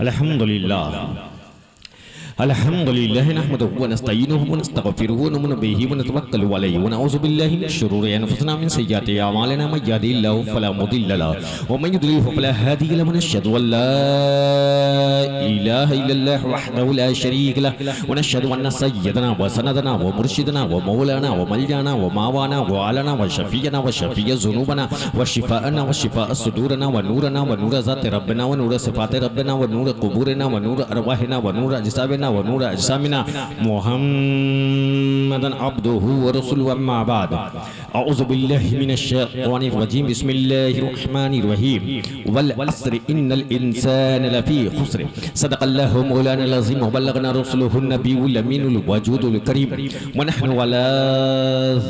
अल्हम्दुलिल्लाह अल्हम्दुलिल्लाह नहमदुहु व नस्तईनुहु व नस्तगफिरुहु व नु'मिनु बिही व नतवक्कलु अलैहि व नऊज़ु बिल्लाहि मिन शुरूरि अनफुसिना मिन सय्यिआति अअमालिना मन यहदिहिल्लाहु फला मुदिल्ल लहु व मन युद्लिलहु फला हादिय लहु व नशहदु अन ला इलाहा इल्लल्लाह वहदहु ला शरीक लहु व नशहदु अन्न सय्यदना व सनदना व मुर्शिदना व मौलाना व मलजाना व मावाना व आलना व शफीअना व शफीअ ज़ुनूबना व शिफाअना व शिफाअ सुदूरना व नूर ज़ात रब्बना व नूर सिफ़ात रब्बना व नूर क़ुबूरना व नूर अरवाहिना व नूर अजसाबिना व नूर अजसामिना मुहम्मदन अब्दुहु व रसूलुहु अम्मा बाद अऊज़ु बिल्लाहि मिनश शैतानिर रजीम बिस्मिल्लाहिर रहमानिर रहीम वल अस्र इन्नल इंसान लफी खुस्र सदक़ल्लाहु मौलानाल अज़ीम व बल्लगना रसूलुहुन नबियुल अमीनुल वजूदुल करीम व नहनु अला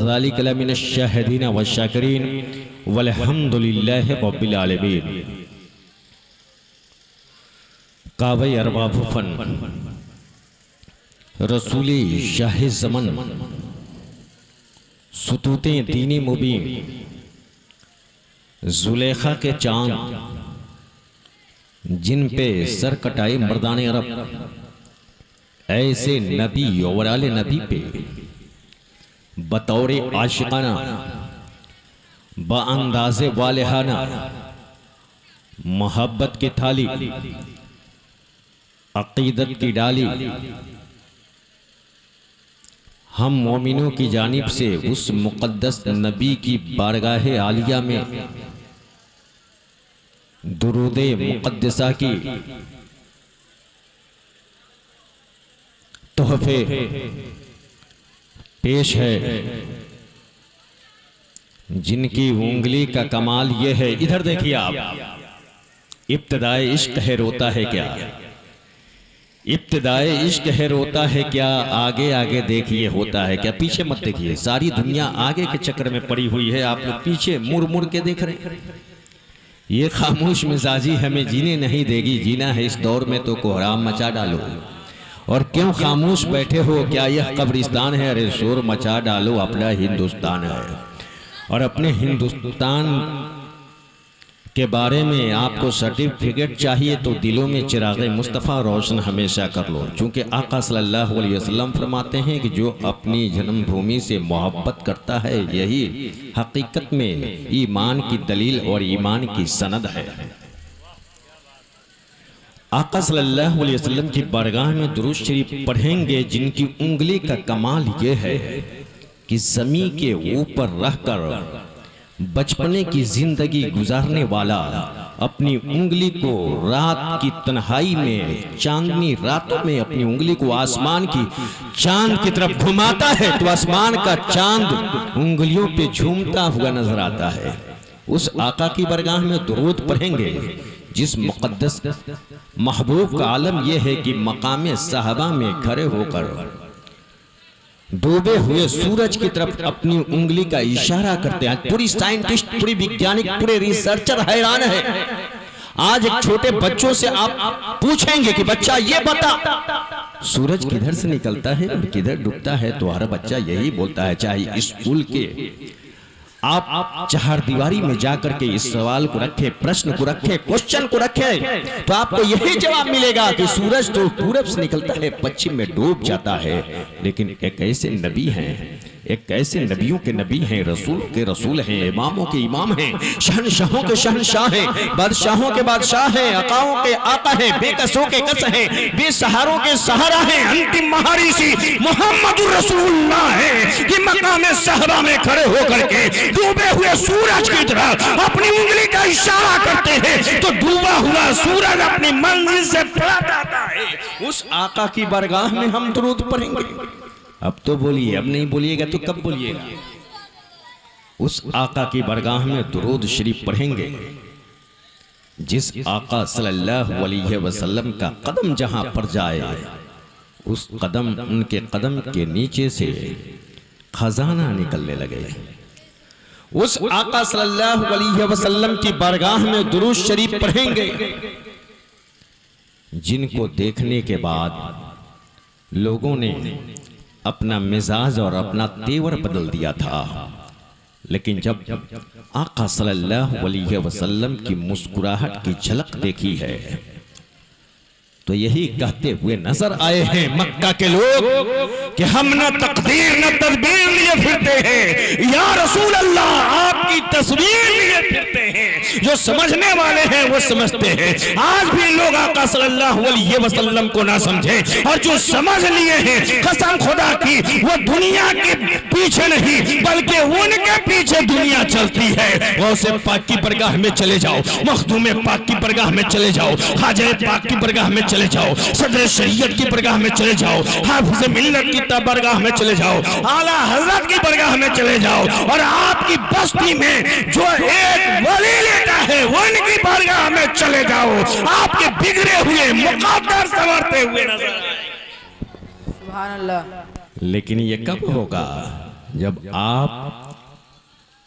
ज़ालिका लमिनश शाहिदीन व शाकिरीन वल्हम्दुलिल्लाहि रब्बिल आलमीन। काबे अरबाब फन रसूली शाह ज़मन सुतूते दीनी मुबीन जुलेखा के चांद जिन पे सर कटाए मर्दाने अरब ऐसे नबी और आले नबी पे बतौरे आशिकाना बाअंदाज़े वालिहाना मोहब्बत की थाली अकीदत की डाली हम मोमिनों की जानिब से उस मुक़द्दस नबी की बारगाह आलिया में दुरूदे मुक़द्दसा की तोहफे पेश है जिनकी उंगली का कमाल ये है। इधर देखिए आप, इब्तिदाए इश्क है रोता है क्या, इब्तिदाए इश्क है रोता है क्या, आगे आगे देखिए होता है क्या। पीछे मत देखिए, सारी दुनिया आगे के चक्कर में पड़ी हुई है, आप लोग पीछे मुड़ मुड़ के देख रहे हैं। ये खामोश मिजाजी हमें जीने नहीं देगी, जीना है इस दौर में तो कोहराम मचा डालो। और क्यों खामोश बैठे हो, क्या यह कब्रिस्तान है? अरे शोर मचा डालो, अपना हिंदुस्तान है। और अपने हिंदुस्तान के बारे में आपको सर्टिफिकेट चाहिए तो दिलों में चिराग़े मुस्तफ़ा रोशन हमेशा कर लो, क्योंकि आका सल्लल्लाहु अलैहि वसल्लम फरमाते हैं कि जो अपनी जन्मभूमि से मोहब्बत करता है यही हकीकत में ईमान की दलील और ईमान की सनद है। आका सल्लल्लाहु अलैहि वसल्लम की बारगाह में दुरूद शरीफ पढ़ेंगे जिनकी उंगली का कमाल ये है कि ज़मीं के ऊपर रहकर बचपने की जिंदगी गुजारने वाला अपनी उंगली को रात की तन्हाई में, चांदनी रातों में अपनी उंगली को आसमान की चांद की तरफ घुमाता है तो आसमान का चांद उंगलियों पे झूमता हुआ नजर आता है। उस आका की बरगाह में दुरूद पढ़ेंगे जिस मुक़द्दस महबूब का आलम यह है कि मकाम साहबा में खड़े होकर डूबे हुए सूरज की तरफ अपनी उंगली का इशारा करते हैं। पूरी साइंटिस्ट, पूरी वैज्ञानिक, पूरे रिसर्चर हैरान है। आज एक छोटे बच्चों से आप पूछेंगे कि बच्चा ये बता सूरज किधर से निकलता है और किधर डूबता है, तो हर बच्चा यही बोलता है। चाहे स्कूल के आप चार दीवारी में जाकर के इस सवाल को रखे, प्रश्न को रखे, क्वेश्चन को रखे, तो आपको यही जवाब मिलेगा कि सूरज तो पूरब से निकलता है, पश्चिम में डूब जाता है। लेकिन एक ऐसे नबी हैं, एक ऐसे नबियों के नबी हैं, रसूल के रसूल हैं, इमामों के इमाम हैं, शहनशाहों के शहनशाह हैं, बादशाहों के बादशाह हैं, आकाओं के आका हैं, बेकसों के कस हैं, बेसहारों के सहारा हैं, अंतिम महारिशी मुहम्मदुर रसूलुल्लाह है कि मकाम सहबा में खड़े होकर के डूबे हुए सूरज की तरह अपनी उंगली का इशारा करते हैं तो डूबा हुआ सूरज अपनी मंजिल से पलट आता है। उस आका की बरगाह में हम दुरूद पढ़ेंगे। अब तो बोलिए, अब नहीं बोलिएगा तो कब बोलिएगा? उस आका की बरगाह में दुरूद शरीफ पढ़ेंगे जिस आका सल्लल्लाहु अलैहि वसल्लम का कदम जहां पर जाए उस कदम, उनके कदम के नीचे से खजाना निकलने लगे। उस आका सल्लल्लाहु अलैहि वसल्लम की बारगाह में दुरूद शरीफ पढ़ेंगे जिनको देखने के बाद लोगों ने अपना मिजाज और अपना तेवर बदल दिया था, लेकिन जब आका सल्लल्लाहु अलैहि वसल्लम की मुस्कुराहट की झलक देखी है तो यही कहते हुए नजर आए हैं मक्का के लोग कि हम न तकदीर न तदबीर लिए फिरते हैं, या रसूल अल्लाह आपकी तस्वीर लिए फिरते हैं। जो समझने वाले हैं वो समझते हैं। आज भी लोग आका सल्लल्लाहु अलैहि वसल्लम को ना समझे, और जो समझ लिए हैं कसम खुदा की वो दुनिया के पीछे नहीं बल्कि उनके पीछे दुनिया चलती है। गौसे पाक की बरगाह में चले जाओ, मखदूम पाक की बरगाह में चले जाओ, ख्वाजा पाक की बरगाह में चले जाओ, सदर शरीयत की बरगाह में चले जाओ, हाफिज मिल्लत की बरगाह में चले जाओ, आला हजरत की बरगाह में चले जाओ, और आपकी बस्ती में जो एक वली लेता है उनकी बरगाह में चले जाओ, आपके बिगड़े हुए मुकद्दर संवरते हुए नजर आए। सुभान अल्लाह। लेकिन ये कब होगा? जब आप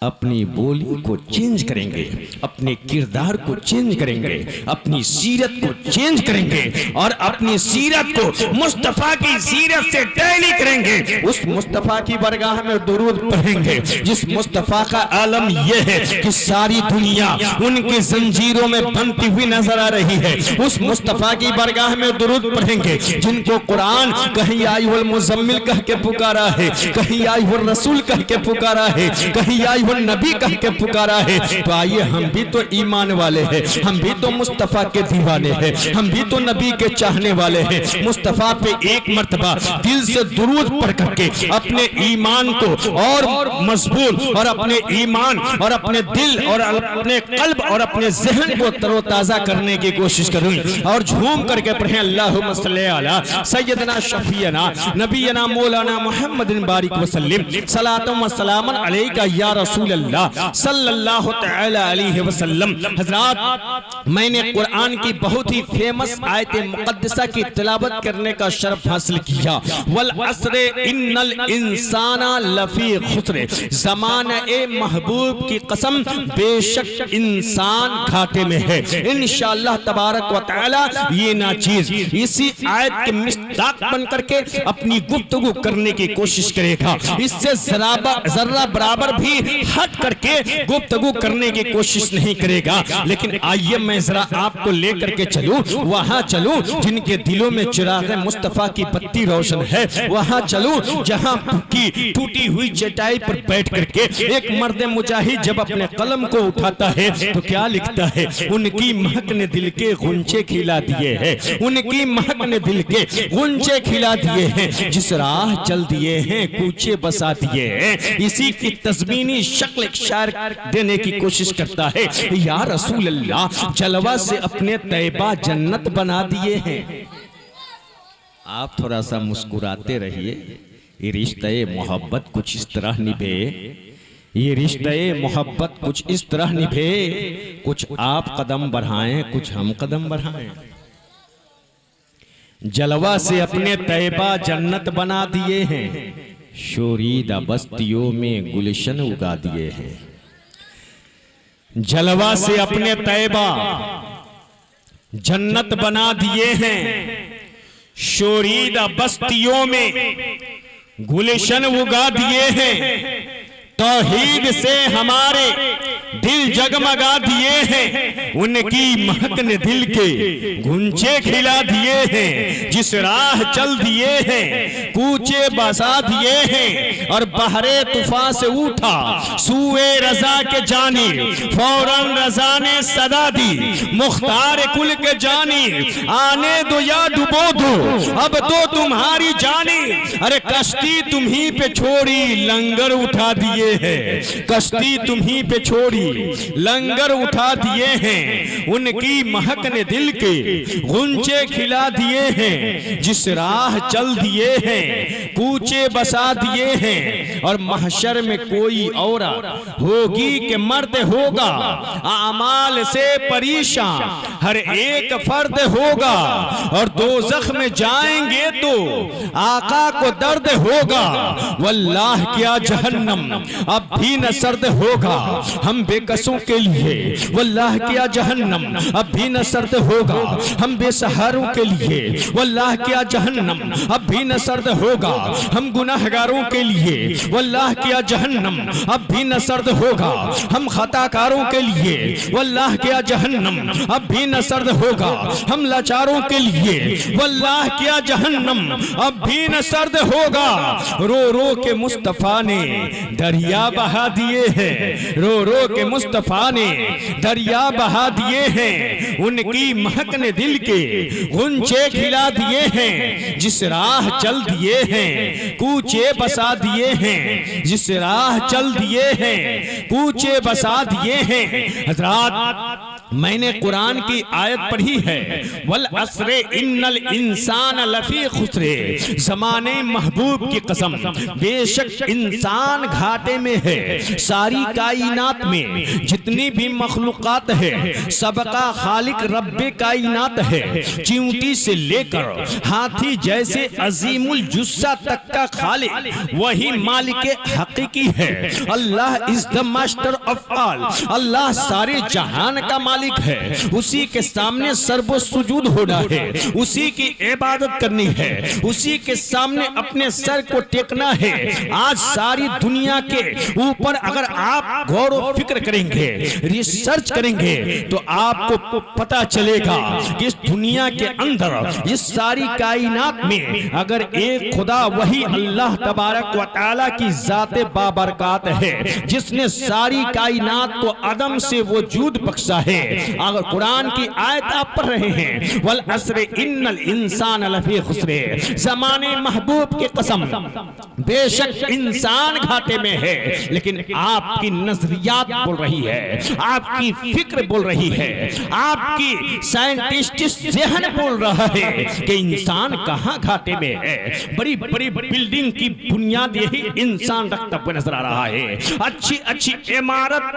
अपनी बोली को चेंज करेंगे, अपने किरदार को चेंज करेंगे, अपनी सीरत को चेंज करेंगे, और अपनी सीरत को मुस्तफा की सीरत से टैली करेंगे। उस मुस्तफा की बरगाह में दुरूद पढ़ेंगे जिस मुस्तफा का आलम यह है कि सारी दुनिया उनकी जंजीरों में बंधती हुई नजर आ रही है। उस मुस्तफा की बरगाह में दुरूद पढ़ेंगे जिनको कुरान कहीं आयुल मुजम्मिल कह के पुकारा है, कहीं आयुल रसूल कह के पुकारा है, कहीं आयुल नबी कह के पुकारा है। तो आइए हम भी तो ईमान वाले हैं, हम भी तो मुस्तफा के दीवाने हैं, हम भी तो नबी के चाहने वाले हैं। मुस्तफा पे एक मर्तबा दिल से दुरूद पढ़ करके अपने ईमान को और मजबूत, और अपने ईमान और अपने दिल और अपने कल्ब और अपने जहन को तरोताजा करने की कोशिश करूं, और झूम करके पढ़ें अल्लाहुम्मा सल्ली अला सय्यदना शफीना नबीना मौलाना मुहम्मदिन बारिक वसल्लम सलातम व सलामन अलैका या रसूल अल्लाह सल्लल्लाहु तआला अलैहि वसल्लम। हजरात, मैंने कुरान की बहुत ही फेमस आयत मुकद्दसा की तिलावत करने का शर्फ हासिल किया। वल अस्र इन्नल इंसाना लफी खुस्र, ज़माना ए महबूब की कसम बेशक इंसान घाटे में है। इंशाअल्लाह तबारक व तआला ये ना चीज इसी आयत के मिस्दाक बन करके अपनी गुफ्तगू करने की कोशिश करेगा। इससे जर्रा बराबर भी हट करके गुफ्तगू करने की कोशिश नहीं करेगा। लेकिन आइए मैं जरा आपको लेकर के चलूं, वहां चलूं जिनके दिलों में चिराग मुस्तफा की बत्ती रोशन है, वहां चलूं जहां की टूटी हुई चटाई पर बैठ करके एक मर्द मुजाहिद जब अपने कलम को उठाता है तो क्या लिखता है? उनकी महक ने दिल के गुंचे खिला दिए हैं, उनकी महक ने दिल के गुंचे खिला दिए हैं, जिस राह चल दिए हैं कूचे बसा दिए हैं। इसी की तस्मीनी शक्ल एक शायर देने की कोशिश करता है। या रसूल अल्लाह जलवा से अपने तैबा जन्नत बना दिए हैं। आप थोड़ा सा मुस्कुराते रहिए। ये रिश्ते मोहब्बत कुछ इस तरह निभे, ये रिश्ते मोहब्बत कुछ इस तरह निभे, कुछ आप कदम बढ़ाएं कुछ हम कदम बढ़ाएं। जलवा से अपने तैबा जन्नत बना दिए हैं, शोरीदा बस्तियों में गुलशन उगा दिए हैं। जलवा से अपने तैबा जन्नत बना दिए हैं, शोरीदा बस्तियों में गुलशन उगा दिए हैं। तौहीद से हमारे दिल जगमगा दिए हैं, उनकी महक ने दिल के गुंचे खिला दिए हैं। जिस राह चल दिए हैं कूचे बसा दिए हैं, और बहरे तूफान से उठा सूए रजा के जानी, फौरन रजा ने सदा दी मुख्तार कुल के जानी, आने दो या डुबो दो अब तो तुम्हारी जानी। अरे कश्ती तुम्ही पे छोड़ी लंगर उठा दिए हैं, कश्ती तुम्ही पे छोड़ी लंगर उठा दिए हैं, उनकी महक ने दिल के गुंचे खिला दिए हैं। जिस राह चल दिए हैं कूचे बसा दिए हैं, और महशर में कोई औरत होगी कि मर्द होगा, आमाल से परेशान हर एक फर्द होगा, और दोज़ख में जाएंगे तो आका को दर्द होगा। वल्लाह क्या जहन्नम अब भी न सर्द होगा, हम बेकसों के लिए वल्लाह क्या जहन्नम अब भी न सर्द होगा, हम बेसहारों के लिए वल्लाह क्या जहन्नम अब भी न सर्द होगा, हम गुनाहगारों के लिए वल्लाह क्या जहन्नम अब भी न सर्द होगा, हम खताकारों के लिए वल्लाह क्या जहन्नम अब भी न सर्द होगा, हम लाचारों के लिए वल्लाह क्या जहन्नम अब भी न सर्द होगा। रो रो के मुस्तफा ने दरिया बहा दिए हैं, रो रो के मुस्तफा ने दरिया बहा दिए हैं, उनकी महक ने दिल के गुंचे खिला दिए हैं, जिस राह चल दिए हैं कूचे बसा दिए हैं, जिस राह चल दिए हैं कूचे बसा दिए हैं। हज़रात मैंने कुरान की आयत पढ़ी है, वल अस्रे इन्नल इंसान लफी खुसरे, ज़माने महबूब की कसम बेशक इंसान घाटे में है। सारी कायनात में जितनी भी मखलूकात है सबका खालिक रब्बे कायनात है। चींटी से लेकर हाथी जैसे अजीमुल जुस्सा तक का खालिक वही मालिक हकीकी है। Allah is the master of all, Allah सारे जहान का मालिक है, उसी के सामने सर्व सुजूद होना है, उसी की इबादत करनी है, उसी के सामने अपने सर को टेकना है। आज सारी दुनिया के ऊपर अगर आप गौर व फिक्र करेंगे, रिसर्च करेंगे तो आपको पता चलेगा कि इस दुनिया के अंदर इस सारी कायनात में अगर एक खुदा वही अल्लाह तबारक व तआला की जाते बाबरकात है, जिसने सारी कायनात को अदम से वजूद बख्शा है। अगर कुरान की आयत आप पढ़ रहे हैं, वल अस्र इन्नल इंसान लफी खुसरे, ज़माने महबूब की कसम बेशक इंसान घाटे में है, लेकिन आपकी नजरियात बोल रही है, आपकी फिक्र बोल रही है, आपकी साइंटिस्ट ज़हन बोल रहा है कि इंसान कहां घाटे में है। बड़ी बड़ी बिल्डिंग की बुनियाद यही इंसान रखता हुआ नजर आ रहा है, अच्छी अच्छी इमारत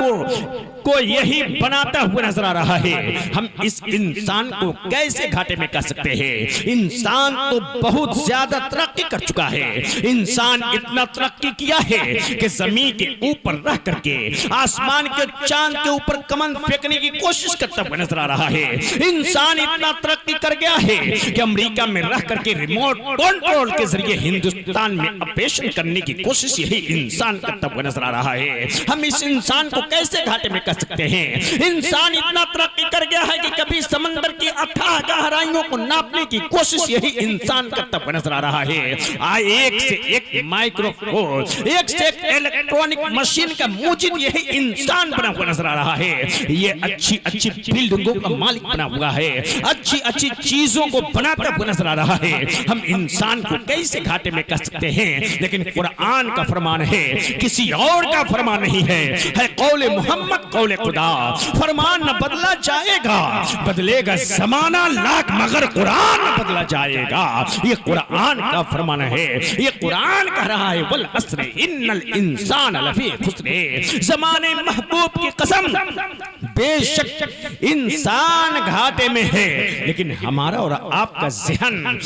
को यही बनाता हुआ नजर आ रहा है। हम इस इंसान को कैसे घाटे में कर सकते हैं? इंसान तो बहुत ज्यादा तरक्की कर चुका है, इंसान इतना तरक्की किया है कि जमीन के ऊपर रह करके आसमान के चांद के ऊपर कमंद फेंकने की कोशिश करता हुआ नजर आ रहा है। इंसान इतना तरक्की कर गया है कि अमेरिका में रह करके रिमोट कंट्रोल के जरिए हिंदुस्तान में ऑपरेशन करने की कोशिश यही इंसान करता हुआ नजर आ रहा है। हम इस इंसान को कैसे घाटे में कर सकते हैं? इंसान इतना तरक्की कर गया है कि कभी समंदर की अथाह गहराइयों को नापने की कोशिश यही इंसान करता हुआ नजर आ रहा है। एक से एक माइक्रोफोन, एक से एक इलेक्ट्रॉनिक मशीन का मूजिद यही इंसान बना हुआ नजर आ रहा है। ये अच्छी अच्छी बिल्डिंगों का मालिक बना हुआ है, अच्छी अच्छी चीजों को बनाता हुआ नजर आ रहा है। हम इंसान को कैसे घाटे में कर सकते हैं? लेकिन कुरान का फरमान है, किसी और का फरमान नहीं है कौले मोहम्मद कौले खुदा। फरमान न बदला जाएगा, बदलेगा जमाना लाख मगर कुरान न बदला जाएगा। ये कुरान का फरमान है, ये कुरान कह रहा है वल अस्र इन्नल इंसान लफी खुसरे, ज़माने महबूब की कसम बेशक इंसान घाटे में है। लेकिन हमारा और आपका ज़हन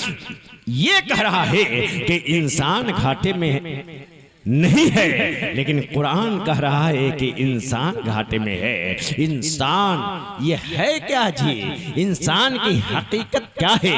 ये कह रहा है कि इंसान घाटे में नहीं है, लेकिन कुरान कह रहा है कि इंसान घाटे में है। इंसान ये है क्या जी? इंसान की हकीकत क्या है?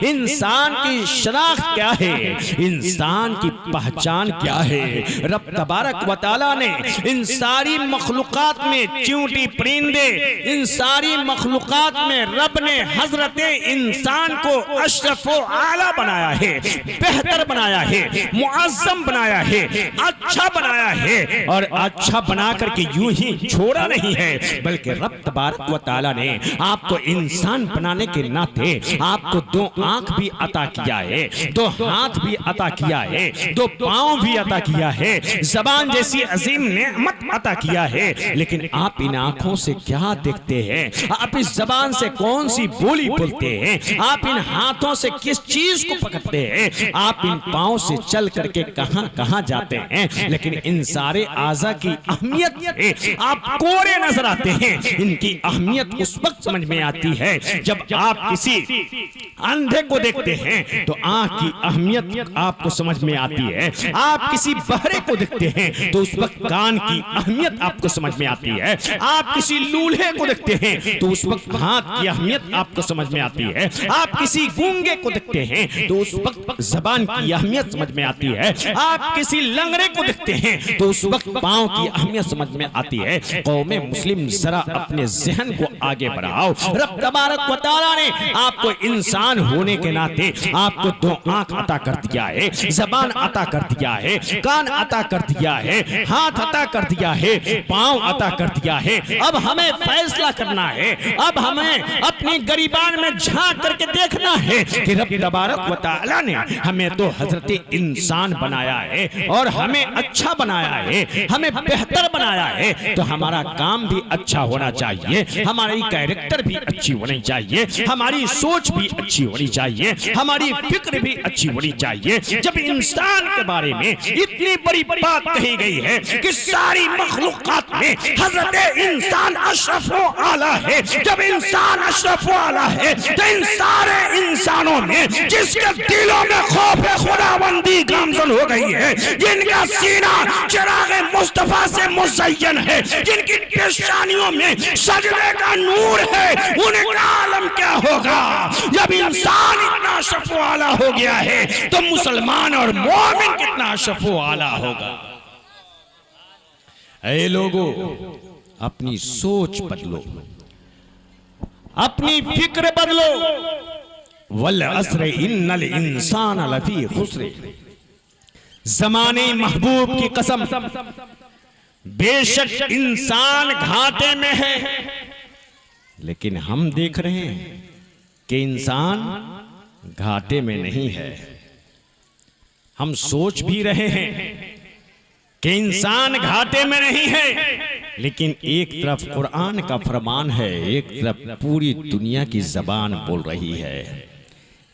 इंसान की शनाख्त क्या है? इंसान की पहचान क्या है? रब तबारक व तआला ने इन सारी मखलूकात में चींटी परिंदे, इन सारी मखलूकात में रब ने हजरत इंसान को अशरफ व आला बनाया है, बेहतर बनाया है, मुअज़्ज़म बनाया है, अच्छा बनाया है। और अच्छा बना करके यूं ही छोड़ा नहीं है, बल्कि रब तबारक व तआला ने आपको इंसान बनाने के नाते आपको दो आंख भी अता किया है, दो हाथ भी अता किया है, दो पांव भी अता किया है, जबान जैसी अजीम नेमत अता किया है। लेकिन आप इन आंखों से क्या देखते हैं? आप इस जबान से कौन सी बोली बोलते हैं? आप इन हाथों से किस चीज को पकड़ते हैं? आप इन पांव से चल करके कहां कहां जाते हैं, लेकिन इन सारे आज़ा की अहमियत से आप कोरे नजर आते हैं। इनकी अहमियत उस वक्त समझ में आती है जब आप किसी अंधे को देखते हैं तो आंख की अहमियत आपको समझ में आती है। आप किसी बहरे को देखते हैं तो उस वक्त कान की अहमियत आपको समझ में आती है। आप किसी लूल्हे को देखते हैं तो उस वक्त हाथ की अहमियत आपको समझ में आती है। आप किसी गूंगे को देखते हैं तो उस वक्त जबान की अहमियत समझ में आती है। आप किसी लंगड़े को देखते हैं तो उस वक्त पांव की अहमियत समझ में आती है। कौमे मुस्लिम जरा अपने जहन को आगे बढ़ाओ। रब तबारक व तआला ने आपको इंसान होने के नाते आपको दो आंख अता कर दिया है, जबान अता कर दिया है, कान अता कर दिया है, हाथ अता कर दिया है, पांव अता कर दिया है। अब हमें फैसला करना है, अब हमें अपनी गरीबान में झांक करके देखना है कि रब तबारक व तआला ने हमें तो हजरत इंसान बनाया है और हमें अच्छा बनाया है, हमें बेहतर बनाया है, तो हमारा काम भी अच्छा होना चाहिए, हमारी कैरेक्टर भी अच्छी होनी चाहिए, हमारी सोच भी अच्छी होनी चाहिए, हमारी फिक्र भी अच्छी होनी चाहिए। जब इंसान के बारे में इतनी बड़ी बात कही गई है कि सारी मखलूकात में हजरत इंसान अशरफ व आला है, जब इंसान अशरफ व आला है तो इन सारे इंसानों में जिसके दिलों में खौफ खुदाबंदी गामजन हो गई है, जिनका सीना चिराग मुस्तफा से मुज़य्यन है, जिनकी पेशानियों में सजदे का नूर है, उनका आलम क्या होगा जब इंसान इतना अशरफ व आला हो गया है तो मुसलमान और मोमिन कितना अशरफ व आला होगा। ऐ लोगों, अपनी सोच बदलो, अपनी फिक्र बदलो। वल अस्र इन्नल इंसान लफी खुस्र, ज़माने महबूब की कसम, बेशक इंसान घाटे में है। लेकिन हम देख रहे हैं कि इंसान घाटे में नहीं है। हम सोच भी रहे हैं कि इंसान घाटे में नहीं है, लेकिन एक तरफ कुरान का फरमान है, एक तरफ पूरी दुनिया की जबान बोल रही है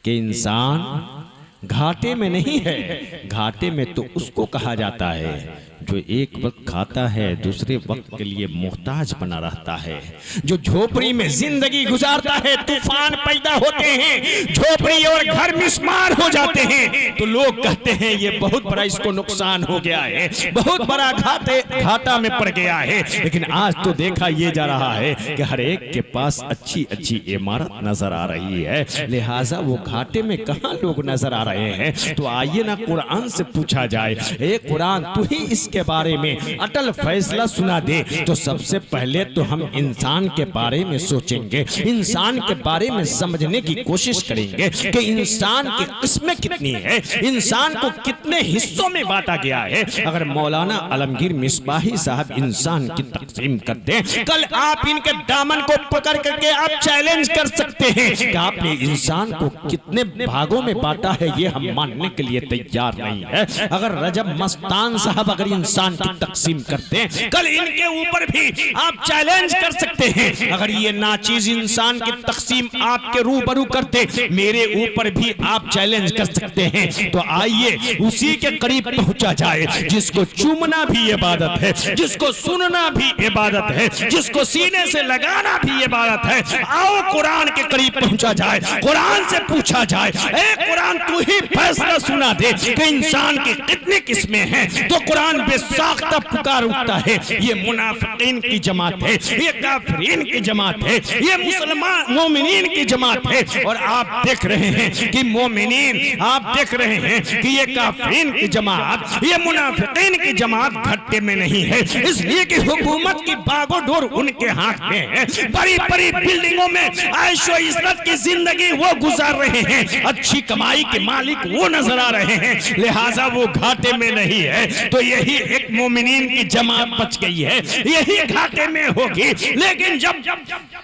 कि इंसान घाटे में नहीं है। घाटे में तो उसको कहा जाता है जो एक वक्त खाता है, दूसरे वक्त के लिए मोहताज बना रहता है, जो झोपड़ी में जिंदगी गुजारता है। तूफान पैदा होते हैं, झोपड़ी और घर मिस्मार हो जाते हैं, तो लोग कहते हैं ये बहुत बड़ा इसको नुकसान हो गया है, बहुत बड़ा घाटा में पड़ गया है। लेकिन आज तो देखा ये जा रहा है कि हर एक के पास अच्छी अच्छी इमारत नजर आ रही है, लिहाजा वो घाटे में कहाँ लोग नजर आ रहे हैं। तो आइए ना कुरान से पूछा जाए, ए कुरान तू ही इसके बारे में अटल फैसला सुना दे। तो सबसे पहले तो हम इंसान के बारे में सोचेंगे, इंसान के बारे में समझने की कोशिश करेंगे कि इंसान की किस्में कितनी है, इंसान को कितने हिस्सों में बांटा गया है। अगर मौलाना आलमगीर मिसबाही साहब इंसान की तकसीम कर दें, कल आप इनके दामन को पकड़ करके आप चैलेंज कर सकते हैं कि आपने इंसान को कितने भागों में बांटा है, ये हम मानने के लिए तैयार नहीं है। अगर रजब मस्तान साहब अगर इंसान की तकसीम करते हैं, कल इनके ऊपर भी आप चैलेंज कर सकते हैं। अगर ये नाचीज इंसान की तकसीम आपके रूबरू करते, मेरे ऊपर भी आप चैलेंज कर सकते हैं। तो आइए उसी के करीब पहुंचा जाए, जिसको चूमना भी इबादत है, जिसको सुनना भी इबादत है, जिसको सीने से लगाना भी इबादत है। आओ कुरान के करीब पहुंचा जाए, कुरान से पूछा जाए, ए कुरान तू ही फैसला सुना दे कि इंसान की कितनी किस्में हैं। तो कुरान बेसाख्ता पुकार उठता है, ये मुनाफिकीन की जमात है, ये काफिरीन की जमात है, ये मुसलमान मोमिनीन की जमात है। और आप देख रहे हैं कि मोमिनीन, आप देख रहे हैं कि ये काफिरीन की जमात, ये मुनाफिकीन की जमात घट्टे में नहीं है, इसलिए कि हुकूमत की बागोडोर उनके हाथ में है। बड़ी बड़ी बिल्डिंगों में ऐशो इज्जत की जिंदगी वो गुजार रहे हैं, अच्छी कमाई के मालिक वो नजर आ रहे हैं, लिहाजा वो घाटे में नहीं है। तो यही एक मोमिनीन की जमात बच गई है, यही घाटे में होगी। लेकिन जब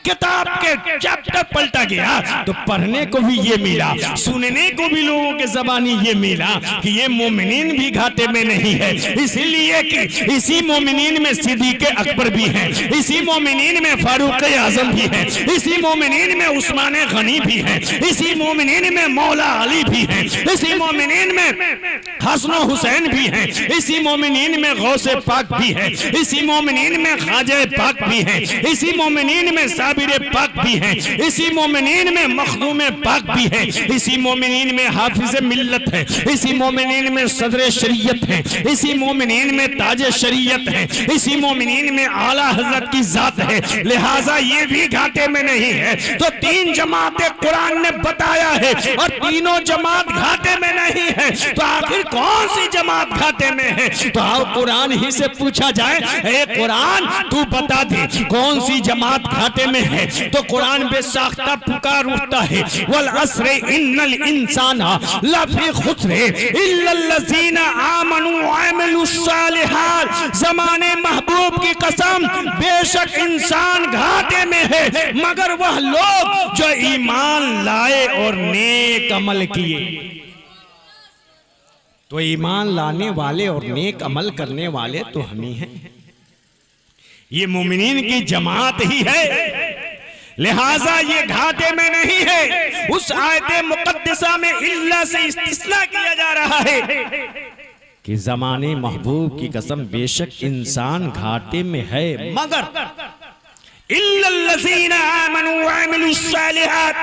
किताब के चैप्टर पलटा गया तो पढ़ने को भी ये मिला, सुनने को भी लोगों के ज़बानी ये मिला कि ये मोमिनीन भी घाटे में नहीं है। इसीलिए कि इसी मोमिनीन में सिद्दीक़ अकबर भी है, इसी मोमिनीन में फारूक आजम भी है, इसी मोमिनीन में उस्मान गनी भी है, इसी मोमिनीन में मौला अली भी है, इसी मोमिनीन में हसन हुसैन भी हैं, इसी मोमिनीन में गौसे पाक भी है, इसी मोमिनीन में ख्वाजा पाक भी है, इसी मोमिनीन में साबिर पाक भी है, इसी मोमिनीन में मखदूम पाक भी है, इसी मोमिनीन में हाफिज मिल्लत है, इसी मोमिनीन में सदर शरीयत है, इसी मोमिनीन में ताज शरीयत है, इसी मोमिनीन में आला हजरत की जात है। लिहाजा ये भी घाटे में नहीं है। तो तीन जमातें कुरान ने बताया है और तीनों जमात घाटे में नहीं है, तो आखिर कौन सी जमात घाटे में है? तो आओ कुरान ही से पूछा जाए, ए कुरान तू बता दे कौन सी जमात घाटे में है। तो कुरान बेसाख्ता पुकार उठता है, वल अस्र इन्नल इंसाना लफी खुस्र इल्लल्लज़ीना आमनू व अमिलुस सालिहात। ज़माने महबूब की कसम, बेशक इंसान घाटे में है मगर वह लोग जो ईमान लाए और नेक अमल किए। तो ईमान लाने वाले और नेक अमल करने वाले तो हम ही हैं। ये मोमिनीन की जमात ही है, लिहाजा ये घाटे में नहीं है। उस आयत मुकद्दसा में इल्ला से इस्तिस्ना किया जा रहा है कि ज़माने महबूब की कसम, बेशक इंसान घाटे में है मगर इल्लल्लज़ीना आमनू व अमिलुस सालिहात,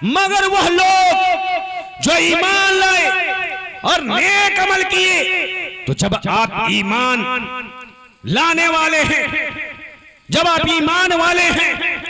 मगर वह लोग जो ईमान लाए और नेक अमल किए। तो जब आप ईमान लाने वाले हैं, जब आप ईमान वाले हैं,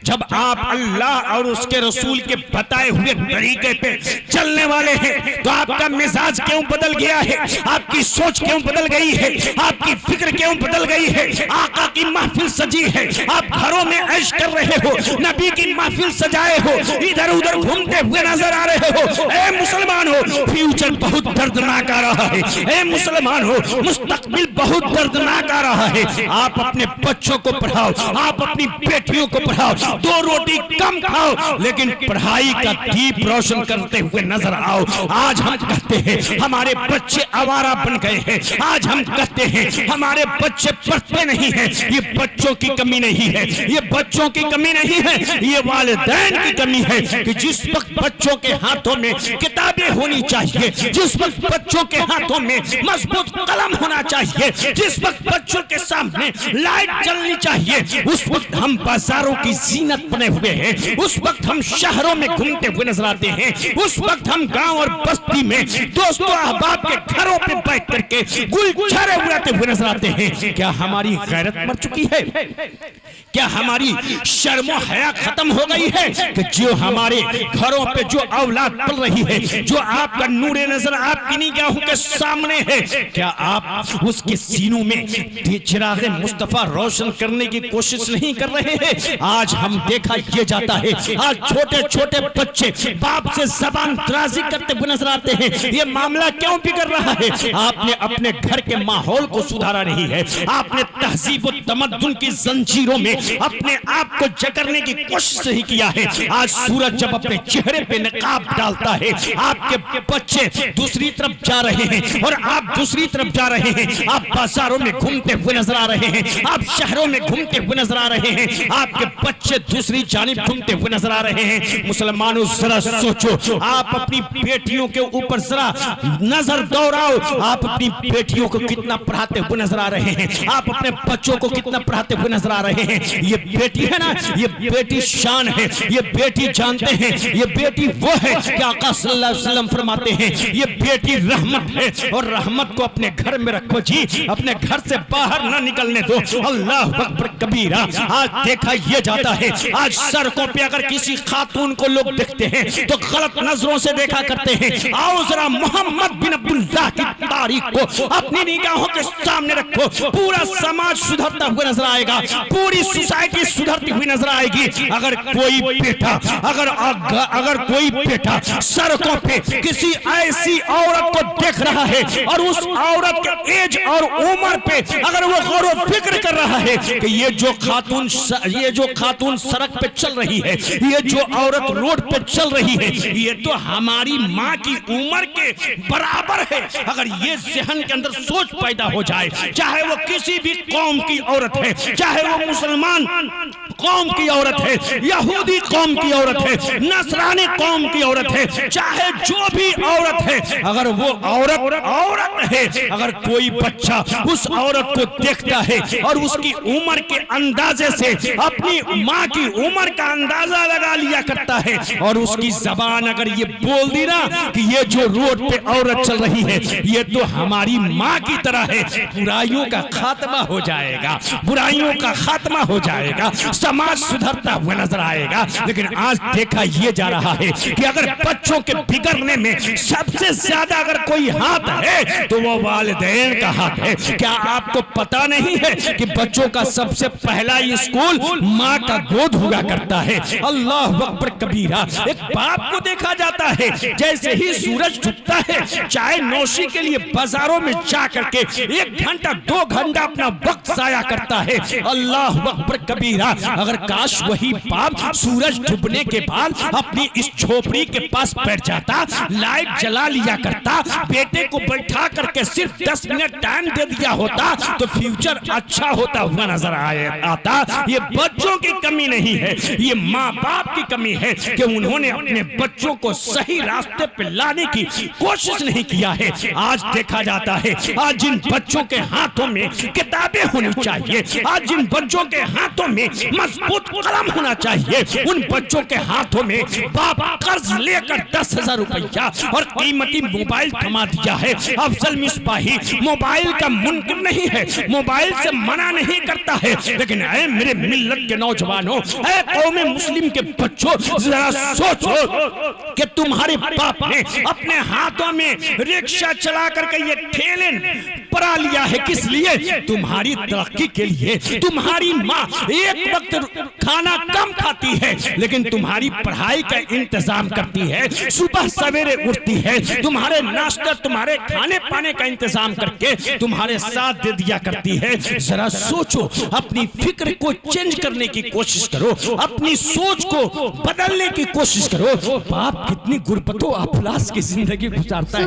जब आप अल्लाह और उसके रसूल के बताए हुए तरीके पे चलने वाले हैं, तो आपका मिजाज क्यों बदल गया है? आपकी सोच क्यों बदल गई है? आपकी फिक्र क्यों बदल गई है? आका की महफिल सजी है, आप घरों में ऐश कर रहे हो, नबी की महफिल सजाए हो, इधर उधर घूमते हुए नजर आ रहे हो। ए मुसलमान हो, फ्यूचर बहुत दर्दनाक आ रहा है। ए मुसलमान हो, मुस्तकबिल बहुत दर्दनाक आ रहा है। आप अपने बच्चों को पढ़ाओ, आप अपनी बेटियों को पढ़ाओ, दो रोटी कम खाओ, लेकिन पढ़ाई का दीप रोशन करते हुए नजर आओ। आज हम कहते हैं हमारे बच्चे आवारा बन गए हैं, आज हम कहते हैं हमारे बच्चे पढ़ते नहीं हैं। ये बच्चों की कमी नहीं है, ये बच्चों की कमी नहीं है, ये वालिदैन की कमी है कि जिस वक्त बच्चों के हाथों में किताबें होनी चाहिए, जिस वक्त बच्चों के हाथों में मजबूत कलम होना चाहिए, जिस वक्त बच्चों के सामने लाइट जलनी चाहिए, उस वक्त हम बाजारों की जीनत बने हुए हैं, उस वक्त हम शहरों में घूमते हुए नजर आते हैं, उस वक्त हम गांव और बस्ती में दोस्तों अहबाब के घरों पे बैठ करके गुलछरे उड़ाते हुए नजर आते हैं। क्या हमारी गैरत मर चुकी है? क्या हमारी शर्मो हया खत्म हो गई है कि जो हमारे घरों पे जो औलाद पल रही है, जो आपका नूरे नजर आपकी निगाहों के सामने है, क्या आप उसके सीनों में चिराग मुस्तफा रोशन करने की कोशिश नहीं कर रहे हैं? आज हम देखा ये जाता है, आज छोटे छोटे बच्चे बाप से जबान दराजी करते हुए नजर आते हैं। ये मामला क्यों बिगड़ रहा है? आपने अपने घर के माहौल को सुधारा नहीं है, आपने तहजीब और तमद्दुन की जंजीरों में अपने आप को जकड़ने की कोशिश नहीं किया है। आज सूरज जब अपने चेहरे पे नकाब डालता है, आपके बच्चे दूसरी तरफ जा रहे हैं और आप दूसरी तरफ जा रहे हैं। आप बाजारों में घूमते हुए नजर आ रहे हैं, आप शहरों में घूमते हुए नजर आ रहे हैं, आपके बच्चे दूसरी जानिब घूमते हुए नजर आ रहे हैं। मुसलमानों जरा सोचो, आप अपनी बेटियों के ऊपर जरा नजर दौड़ाओ, आप अपनी बेटियों को कितना पढ़ाते हुए नजर आ रहे हैं, आप अपने बच्चों को कितना पढ़ाते हुए नजर आ रहे हैं। ये बेटी है ना, ये बेटी शान है, ये बेटी जानते हैं, ये बेटी वो है कि आका सल्लल्लाहु अलैहि वसल्लम फरमाते हैं ये बेटी रहमत है, और रहमत को अपने घर में रखो जी, अपने घर से बाहर ना निकलने दो। अल्लाह अकबर कबीरा। आज देखा ये जाता है, आज सड़कों पे अगर किसी खातून को लोग देखते हैं तो गलत नजरों से देखा करते हैं। आओ जरा मोहम्मद बिन अब्दुल्लाह की तारीख को अपनी निगाहों के सामने रखो, पूरा समाज सुधरता हुआ नजर आएगा, पूरी सोसाइटी सुधरती हुई नजर आएगी। अगर कोई बेटा अगर कोई बेटा सड़कों पे किसी ऐसी औरत को देख रहा है और उस औरत के एज और उम्र पे अगर वो गौर व फिक्र कर रहा है कि ये जो खातून सड़क पे चल रही है, ये जो औरत रोड पे चल रही है, ये तो हमारी माँ की उम्र के बराबर है, अगर ये जहन के अंदर सोच पैदा हो जाए, चाहे वो किसी भी कौम की औरत है, चाहे वो मुसलमान कौम की औरत है, यहूदी कौम की औरत है, नसरानी कौम की औरत है, चाहे जो भी औरत है, अगर वो औरत है, अगर कोई बच्चा उस औरत को देखता है और उसकी उम्र के अंदाजे से अपनी माँ की उम्र का अंदाजा लगा लिया करता है और उसकी जबान अगर ये बोल दी ना कि ये जो रोड पे औरत चल रही है ये तो हमारी माँ की तरह है, बुराइयों का खात्मा हो जाएगा, बुराइयों का खात्मा हो जाएगा, समाज सुधरता हुआ नजर आएगा। लेकिन आज देखा ये जा रहा है कि अगर बच्चों के बिगड़ने में सबसे ज्यादा अगर कोई हाथ है तो वो वालिदैन का हाथ है। क्या आपको पता नहीं है कि बच्चों का सबसे पहला स्कूल माँ का गोद हुआ करता है। अल्लाह अकबर कबीरा। एक बाप को देखा जाता है जैसे ही सूरज डूबता है चाय नौशी के लिए बाजारों में जा करके 1 घंटा 2 घंटा अपना वक्त जाया करता है। अल्लाह अकबर कबीरा। अगर काश वही बाप सूरज डूबने के बाद अपनी इस झोपड़ी के पास बैठ जाता, लाइट जला लिया करता, बेटे को बैठा करके सिर्फ 10 मिनट टाइम दे दिया होता तो फ्यूचर अच्छा होता हुआ नजर आता। ये बच्चों की कमी नहीं है, ये माँ बाप की कमी है कि उन्होंने अपने बच्चों को सही रास्ते पे लाने की कोशिश नहीं किया है। आज देखा जाता है आज जिन बच्चों के हाथों में किताबें होनी चाहिए, आज जिन बच्चों के हाथों में मजबूत कलम होना चाहिए, उन बच्चों के हाथों में बाप कर्ज लेकर 10,000 रुपया और कीमती मोबाइल थमा दिया है। अफजल मिसबाही मोबाइल का मुनकिर नहीं है, मोबाइल से मना नहीं करता है, लेकिन ऐ मेरे मिल्लत के नौजवानों, ऐ कौमे मुस्लिम के बच्चों, जरा सोचो कि तुम्हारे बाप ने अपने हाथों में रिक्शा चला करके ये ठेले परा लिया है किस लिए? तुम्हारी तरक्की के लिए। तुम्हारी माँ एक वक्त खाना कम खाती है लेकिन तुम्हारी पढ़ाई का इंतजाम करती है, सुबह सवेरे उठती है, तुम्हारे नाश्ता तुम्हारे खाने पाने का इंतजाम करके तुम्हारे साथ दे दिया करती है। जरा सोचो, अपनी फिक्र को चेंज करने की कोशिश करो, अपनी सोच को बदलने की कोशिश करो। बाप कितनी गुर्बतों अफलास की जिंदगी गुजारता है।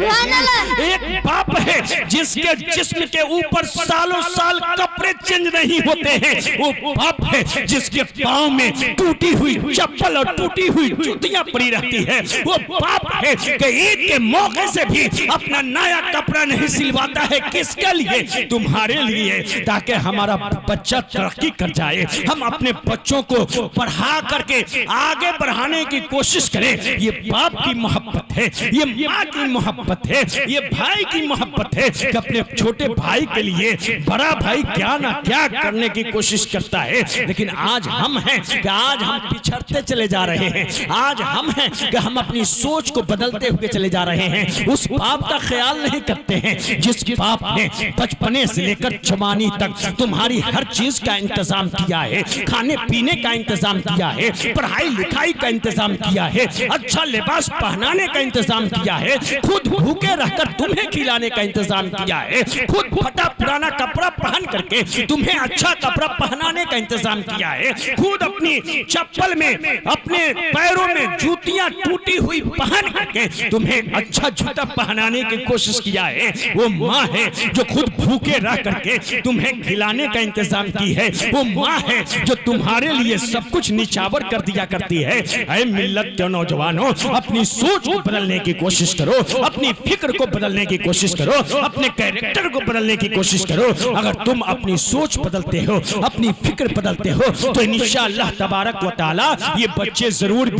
एक बाप है जिसके जिस्म के ऊपर सालों साल कपड़े चेंज नहीं होते हैं, वो बाप है जिसके पांव में टूटी हुई चप्पल और टूटी हुई जूतियां पड़ी रहती है। वो बाप है कि ईद के मौके से भी अपना नया कपड़ा नहीं सिलवाता है। किसके लिए? तुम्हारे लिए, ताकि हमारा बच्चा तरक्की कर जाए, हम अपने बच्चों को पढ़ा करके आगे बढ़ाने की कोशिश करें। ये बाप की मोहब्बत है, ये माँ की मोहब्बत है, ये भाई की मोहब्बत है कि अपने छोटे भाई के लिए बड़ा भाई क्या ना क्या करने की कोशिश करता है। लेकिन आज हम हैं कि आज हम पिछड़ते चले जा रहे हैं, आज हम हैं कि हम अपनी सोच को बदलते हुए चले जा रहे हैं। उस बाप का ख्याल नहीं करते हैं जिस बाप ने बचपने से लेकर जवानी तक तुम्हारी हर चीज का इंतजाम किया है, खाने पीने का इंतजाम किया है, पढ़ाई लिखाई का इंतजाम किया है, अच्छा लिबास पहनाने का इंतजाम किया है, खुद भूखे रहकर तुम्हें खिलाने का इंतजाम किया है, खुद फटा पुराना कपड़ा पहन करके तुम्हें अच्छा कपड़ा पहनाने का इंतजाम किया है, खुद अपनी चप्पल में अपने पैरों में जूतियां टूटी हुई पहन करके तुम्हें अच्छा जूता पहनाने की कोशिश किया है। वो माँ है जो खुद भूखे रह करके तुम्हें खिलाने का इंतजाम की है। वो माँ है जो तुम्हारे लिए सब कुछ निछावर कर दिया करती है। ऐ मिल्लत के नौजवानों, अपनी सोच को बदलने की कोशिश करो, अपनी फिक्र को बदलने की कोशिश करो, अपने कैरेक्टर को बदलने की कोशिश करो। अगर तुम अपनी सोच बदलते हो, अपनी फिक्र बदलते हो तो इंशाअल्लाह तबारक व तआला ये बच्चे जरूर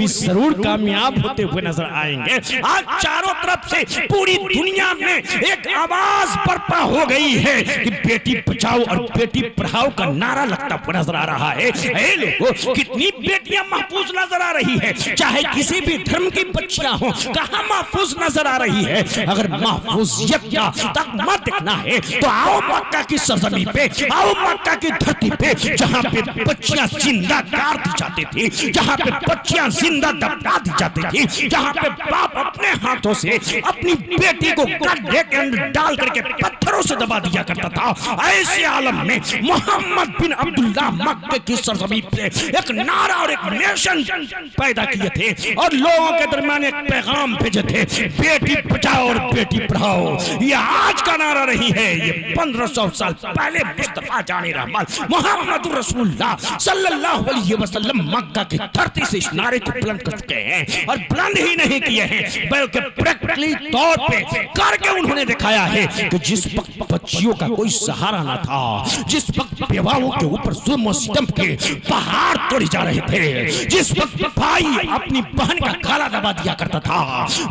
कामयाब होते हुए नजर आएंगे। आज चारों तरफ से पूरी दुनिया में एक आवाज बर्पा हो गई है कि बेटी बचाओ और बेटी पढ़ाओ का नारा लगता हुआ नजर आ रहा है। ऐ लोगों, कितनी बेटियां महफूज नजर आ रही है, चाहे किसी भी धर्म की बच्चियां हो, कहां महफूज नजर आ रही है। अगर महफूजियत का तकमा देखना है तो आओ मक्का की सरजमी पे, आओ मक्का की धरती पे, जहां पे बच्चियां जिंदा गाड़ दी जाती थी, जहां पे बच्चियां जिंदा दबा दी जाती थी, जहां पे बाप अपने हाथों से अपनी बेटी को गड्ढे के अंदर डाल करके पत्थर पत्थरों से दबा दिया करता था। ऐसे आलम में मोहम्मद बिन अब्दुल्लाह मक्के की सरजमीन पे एक नारा और एक नेशन पैदा किए थे और लोगों के दरमियान एक पैगाम भेजे थे, बेटी बचाओ और बेटी पढ़ाओ। ये आज का नारा नहीं है, ये 1500 साल पहले मुस्तफा जानी रहमत मोहम्मद रसूलुल्लाह सल्लल्लाहु अलैहि वसल्लम मक्का की धरती से इस नारे को बुलंद कर चुके हैं। और बुलंद ही नहीं किए हैं बल्कि प्रैक्टिकली तौर पे करके उन्होंने दिखाया है कि जिस वक्त बच्चियों का कोई सहारा ना था, जिस वक्त बेवाओं के ऊपर जुल्म और सितम के पहाड़ तोड़े जा रहे थे, जिस वक्त भाई अपनी बहन का गला दबा दिया करता था,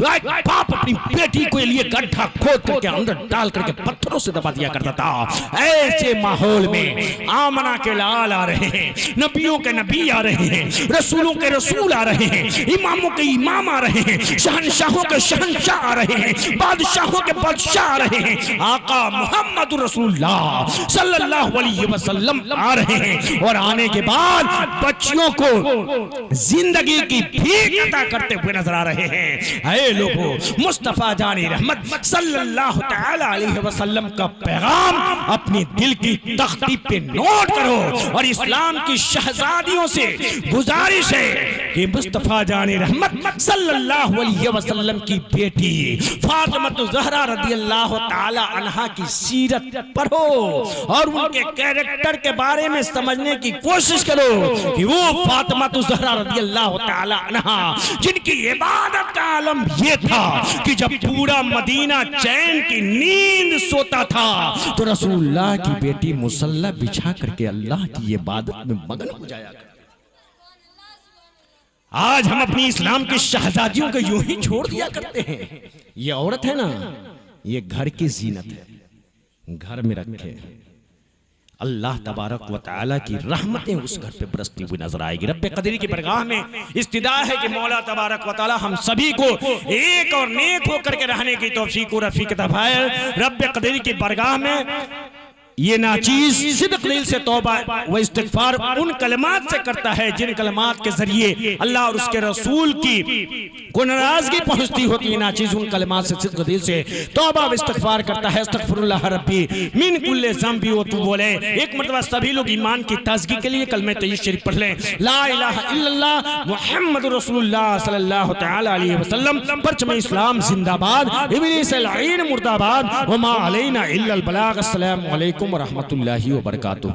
बाप अपनी बेटी के लिए गड्ढा खोद करके अंदर डाल करके पत्थरों से दबा दिया करता था, ऐसे माहौल में आमना के लाल आ रहे हैं, नबियों के नबी आ रहे हैं, रसूलों के रसूल आ रहे हैं, इमामों के इमाम आ रहे हैं, शहनशाहों के शहनशाह आ रहे हैं, बादशाहों के बादशाह आ रहे हैं, आका मोहम्मद रसूलुल्लाह सल्लल्लाहु अलैहि वसल्लम आ रहे हैं। और आने के बाद बच्चियों को जिंदगी की भीख अता करते हुए नजर आ रहे हैं। ऐ लोगों, मुस्तफा जानी रहमत सल्लल्लाहु तआला अलैहि वसल्लम का पैगाम अपनी दिल की तख्ती पे नोट करो और इस्लाम की शहजादियों से गुजारिश है कि मुस्तफा जानी रहमत सल्लल्लाहु अलैहि वसल्लम की बेटी फातिमा ज़हरा रदियल्लाहु ताला अन्हा की सीरत पढ़ो और उनके कैरेक्टर के बारे में समझने की कोशिश करो कि वो फातिमा ज़हरा रदियल्लाहु ताला अन्हा जिनकी इबादत का आलम ये था कि जब पूरा मदीना चैन की नींद सोता था तो रसूलुल्लाह की बेटी मुसल्ला बिछा करके अल्लाह की इबादत में मगन हो जाया करती। आज हम अपनी इस्लाम की शहजादियों को यूं ही छोड़ दिया करते हैं। ये औरत है ना, ये घर की जीनत है, घर में रखे अल्लाह तबारक व तआला की रहमतें उस घर पे बरसती हुई नजर आएगी। रब्बे कदीर की बरगाह में इस्तिदा है कि मौला तबारक व तआला हम सभी को एक और नेक होकर के रहने की तौफीक और रफीक अता फरमाए। रब्बे कदीर की बरगाह में ये नाचीज सिद्क़ दिल से तौबा व इस्तिग़फ़ार उन कलमात से करता है जिन कलमात के जरिए अल्लाह और उसके रसूल की को नाराजगी पहुंचती होती है। नाचीज उन कलमात से सिद्क़ दिल से तौबा व इस्तिग़फ़ार करता है। अस्तग़फ़िरुल्लाह रब्बी मिन कुल्ले ज़ंबी व तूब बोले एक मरतबा सभी लोग ईमान की ताज़गी के लिए कलमे तय्यब शरीफ पढ़ लें, ला इलाहा इल्लल्लाह मुहम्मदुर रसूलुल्लाह सल्लल्लाहु तआला अलैहि वसल्लम। परचम इस्लाम जिंदाबाद, इब्लीस लईन मुर्दाबाद, व मा अलैना इल्लल बलाग। अस्सलामु अलैकुम व रहमतुल्लाहि व बरकातुहू।